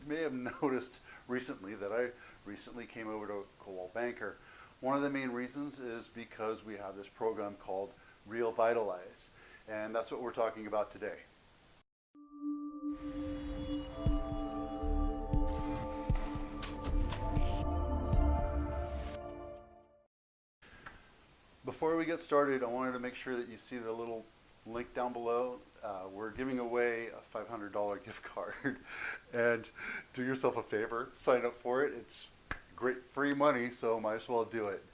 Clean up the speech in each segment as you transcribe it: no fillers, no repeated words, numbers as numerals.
may have noticed recently that I recently came over to Coldwell Banker. One of the main reasons is because we have this program called Revitalize, and that's what we're talking about today. Before we get started, I wanted to make sure that you see the little link down below. We're giving away a $500 gift card, and do yourself a favor, sign up for it. It's great free money, so might as well do it.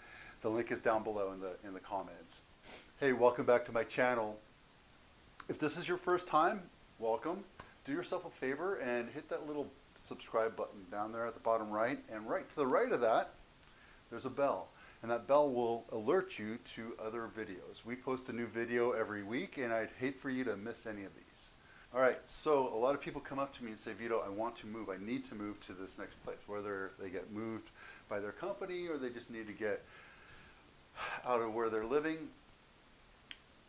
The link is down below in the comments. Hey, welcome back to my channel. If this is your first time, welcome. Do yourself a favor and hit that little subscribe button down there at the bottom right, and right to the right of that, there's a bell. And that bell will alert you to other videos. We post a new video every week, and I'd hate for you to miss any of these. All right, so a lot of people come up to me and say, Vito, I want to move. I need to move to this next place, whether they get moved by their company or they just need to get out of where they're living.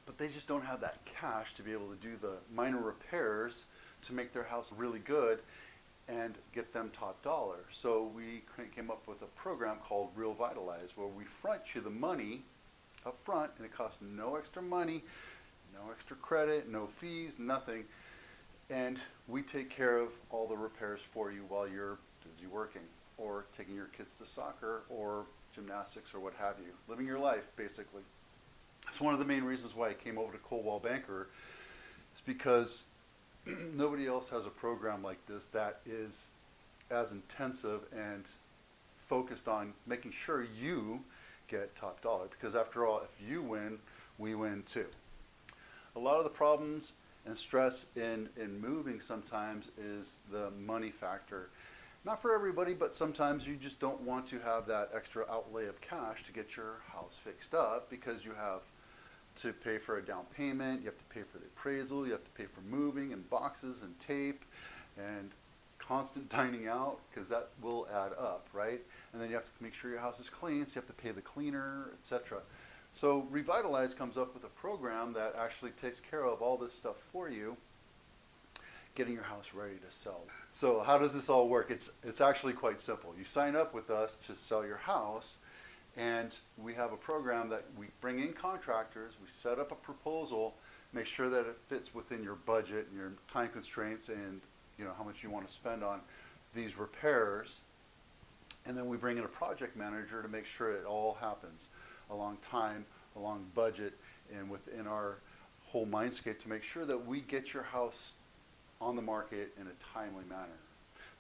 But they just don't have that cash to be able to do the minor repairs to make their house really good and get them top dollar. So we came up with a program called Revitalize, where we front you the money up front, and it costs no extra money, no extra credit, no fees, nothing. And we take care of all the repairs for you while you're busy working or taking your kids to soccer or gymnastics or what have you, living your life basically. It's one of the main reasons why I came over to Coldwell Banker, is because nobody else has a program like this that is as intensive and focused on making sure you get top dollar, because after all, if you win, we win too. A lot of the problems and stress in moving sometimes is the money factor. Not for everybody, but sometimes you just don't want to have that extra outlay of cash to get your house fixed up, because you have to pay for a down payment, you have to pay for the appraisal, you have to pay for moving and boxes and tape and constant dining out, because that will add up, right? And then you have to make sure your house is clean, so you have to pay the cleaner, etc. So Revitalize comes up with a program that actually takes care of all this stuff for you, getting your house ready to sell. So how does this all work? It's actually quite simple. You sign up with us to sell your house, and we have a program that we bring in contractors, we set up a proposal, make sure that it fits within your budget and your time constraints and how much you want to spend on these repairs. And then we bring in a project manager to make sure it all happens along time, along budget, and within our whole mindscape to make sure that we get your house on the market in a timely manner.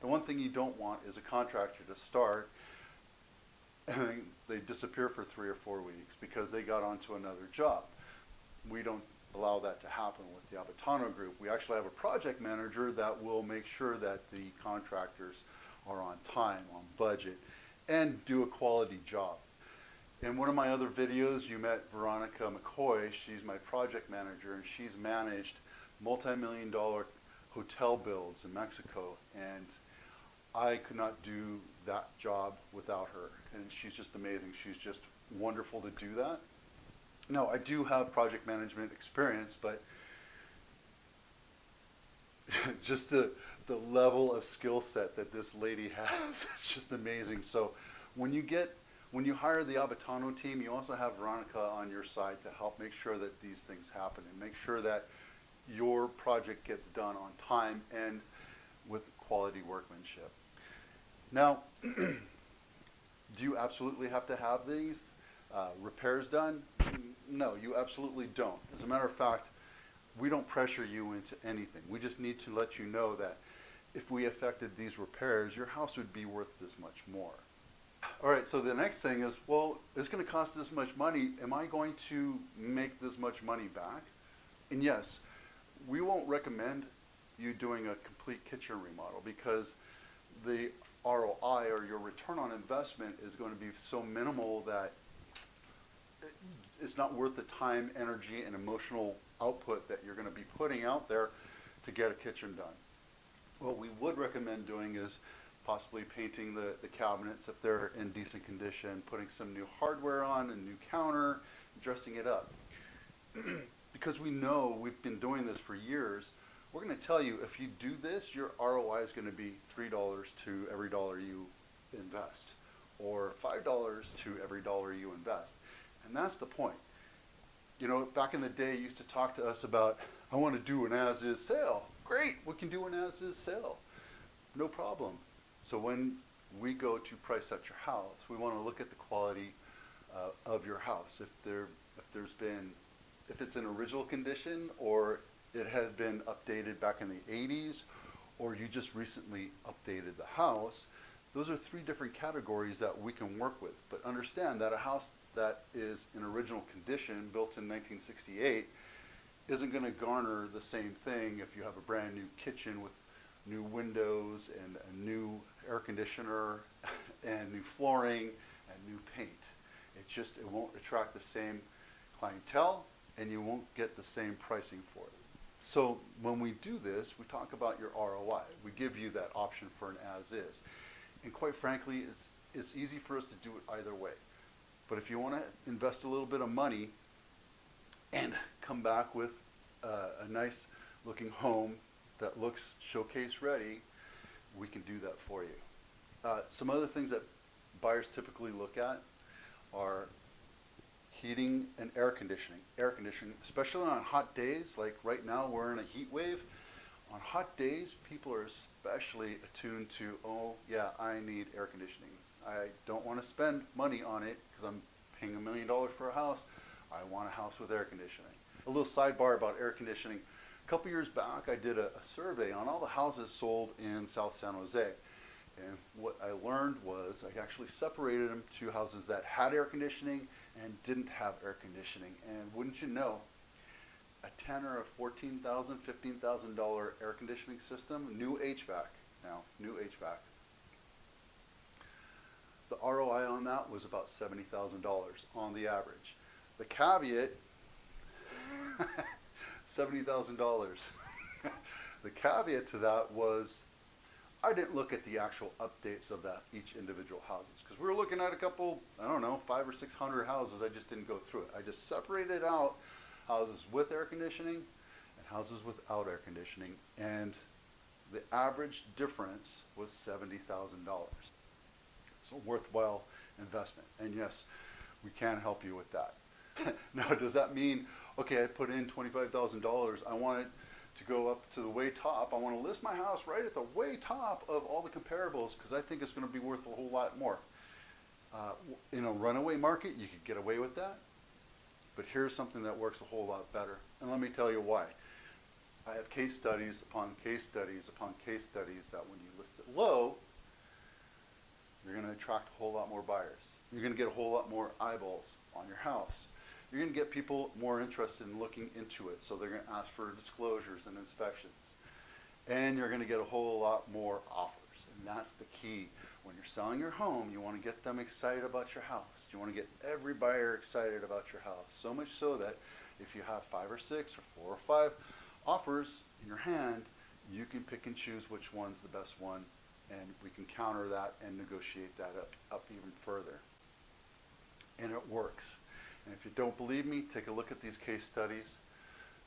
The one thing you don't want is a contractor to start and they disappear for 3 or 4 weeks because they got onto another job. We don't allow that to happen with the Abitano Group. We actually have a project manager that will make sure that the contractors are on time, on budget, and do a quality job. In one of my other videos, you met Veronica McCoy. She's my project manager, and she's managed multi-million-dollar hotel builds in Mexico, and I could not do that job without her, and she's just amazing. She's just wonderful to do that. Now, I do have project management experience, but just the level of skill set that this lady has, it's just amazing. So when you hire the Abitano team, you also have Veronica on your side to help make sure that these things happen and make sure that your project gets done on time and with quality workmanship. Now, do you absolutely have to have these repairs done? No, you absolutely don't. As a matter of fact, we don't pressure you into anything. We just need to let you know that if we effected these repairs, your house would be worth this much more. All right, so the next thing is, well, it's going to cost this much money. Am I going to make this much money back? And yes, we won't recommend you doing a complete kitchen remodel, because the ROI, or your return on investment, is going to be so minimal that it's not worth the time, energy, and emotional output that you're going to be putting out there to get a kitchen done. What we would recommend doing is possibly painting the cabinets if they're in decent condition, putting some new hardware on, a new counter, dressing it up. Because we know, we've been doing this for years, we're going to tell you if you do this, your ROI is going to be $3 to every dollar you invest, or $5 to every dollar you invest. And that's the point. You know, back in the day, you used to talk to us about, I want to do an as-is sale. Great, we can do an as-is sale. No problem. So when we go to price out your house, we want to look at the quality of your house. If it's in original condition, or it had been updated back in the 80s, or you just recently updated the house, those are three different categories that we can work with. But understand that a house that is in original condition, built in 1968, isn't going to garner the same thing if you have a brand new kitchen with new windows and a new air conditioner and new flooring and new paint. It won't attract the same clientele, and you won't get the same pricing for it. So when we do this, we talk about your ROI. We give you that option for an as-is. And quite frankly, it's easy for us to do it either way. But if you want to invest a little bit of money and come back with a nice looking home that looks showcase ready, we can do that for you. Some other things that buyers typically look at are heating and air conditioning. Air conditioning, especially on hot days, like right now we're in a heat wave. On hot days, people are especially attuned to, oh yeah, I need air conditioning. I don't want to spend money on it because I'm paying $1 million for a house. I want a house with air conditioning. A little sidebar about air conditioning. A couple years back, I did a survey on all the houses sold in South San Jose. And what I learned was I actually separated them to houses that had air conditioning and didn't have air conditioning. And wouldn't you know, a $10,000 or a $14,000, $15,000 air conditioning system, new HVAC now, new HVAC. The ROI on that was about $70,000 on the average. The caveat, $70,000. The caveat to that was I didn't look at the actual updates of each individual houses, because we were looking at a couple, I don't know, 500 or 600 houses. I just didn't go through it. I just separated out houses with air conditioning and houses without air conditioning, and the average difference was $70,000. It's a worthwhile investment, and yes, we can help you with that. Now, does that mean, okay, I put in $25,000, I want it to go up to the way top, I want to list my house right at the way top of all the comparables because I think it's going to be worth a whole lot more. In a runaway market, you could get away with that, but here's something that works a whole lot better, and let me tell you why. I have case studies upon case studies upon case studies that when you list it low, you're going to attract a whole lot more buyers. You're going to get a whole lot more eyeballs on your house. You're going to get people more interested in looking into it, so they're going to ask for disclosures and inspections. And you're going to get a whole lot more offers, and that's the key. When you're selling your home, you want to get them excited about your house. You want to get every buyer excited about your house, so much so that if you have 5 or 6 or 4 or 5 offers in your hand, you can pick and choose which one's the best one, and we can counter that and negotiate that up even further. And it works. And if you don't believe me, take a look at these case studies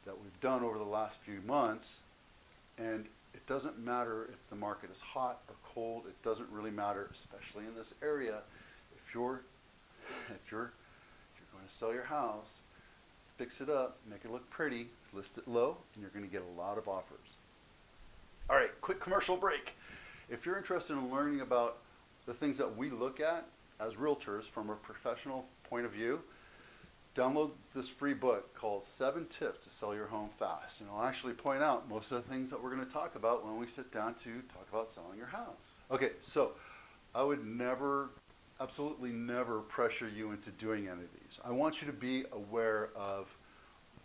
that we've done over the last few months. And it doesn't matter if the market is hot or cold. It doesn't really matter, especially in this area. If you're going to sell your house, fix it up, make it look pretty, list it low, and you're going to get a lot of offers. All right, quick commercial break. If you're interested in learning about the things that we look at as realtors from a professional point of view, download this free book called 7 Tips to Sell Your Home Fast. And I'll actually point out most of the things that we're going to talk about when we sit down to talk about selling your house. Okay, so I would never, absolutely never pressure you into doing any of these. I want you to be aware of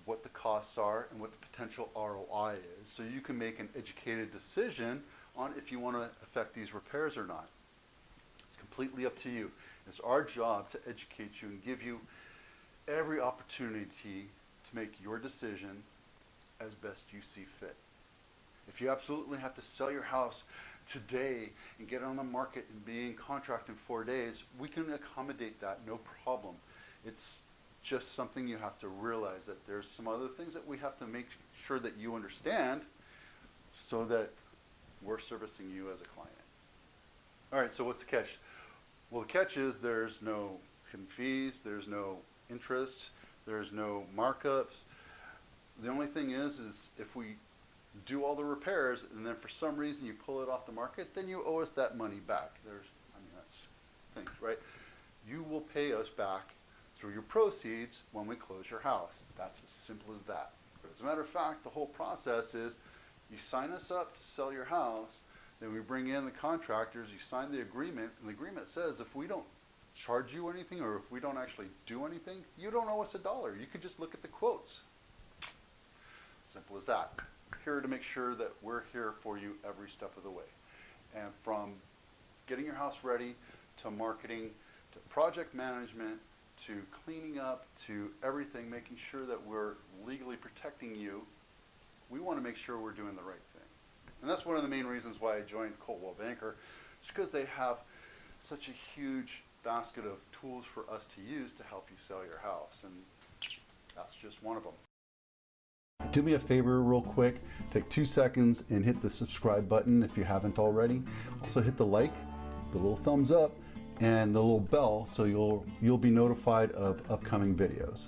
what the costs are and what the potential ROI is, so you can make an educated decision on if you want to affect these repairs or not. It's completely up to you. It's our job to educate you and give you every opportunity to make your decision as best you see fit. If you absolutely have to sell your house today and get it on the market and be in contract in 4 days, we can accommodate that, no problem. It's just something you have to realize, that there's some other things that we have to make sure that you understand so that we're servicing you as a client. All right, so what's the catch? Well, the catch is there's no hidden fees, there's no interest, there's no markups. The only thing is if we do all the repairs and then for some reason you pull it off the market, then you owe us that money back. That's things, right? You will pay us back through your proceeds when we close your house. That's as simple as that. But as a matter of fact, the whole process is you sign us up to sell your house, then we bring in the contractors, you sign the agreement, and the agreement says if we don't charge you anything or if we don't actually do anything, you don't owe us $1. You could just look at the quotes. Simple as that. Here to make sure that we're here for you every step of the way. And from getting your house ready to marketing to project management to cleaning up to everything, making sure that we're legally protecting you, we want to make sure we're doing the right thing. And that's one of the main reasons why I joined Coldwell Banker. It's because they have such a huge basket of tools for us to use to help you sell your house, and that's just one of them. Do me a favor real quick, take 2 seconds and hit the subscribe button if you haven't already. Also hit the like, the little thumbs up, and the little bell so you'll be notified of upcoming videos.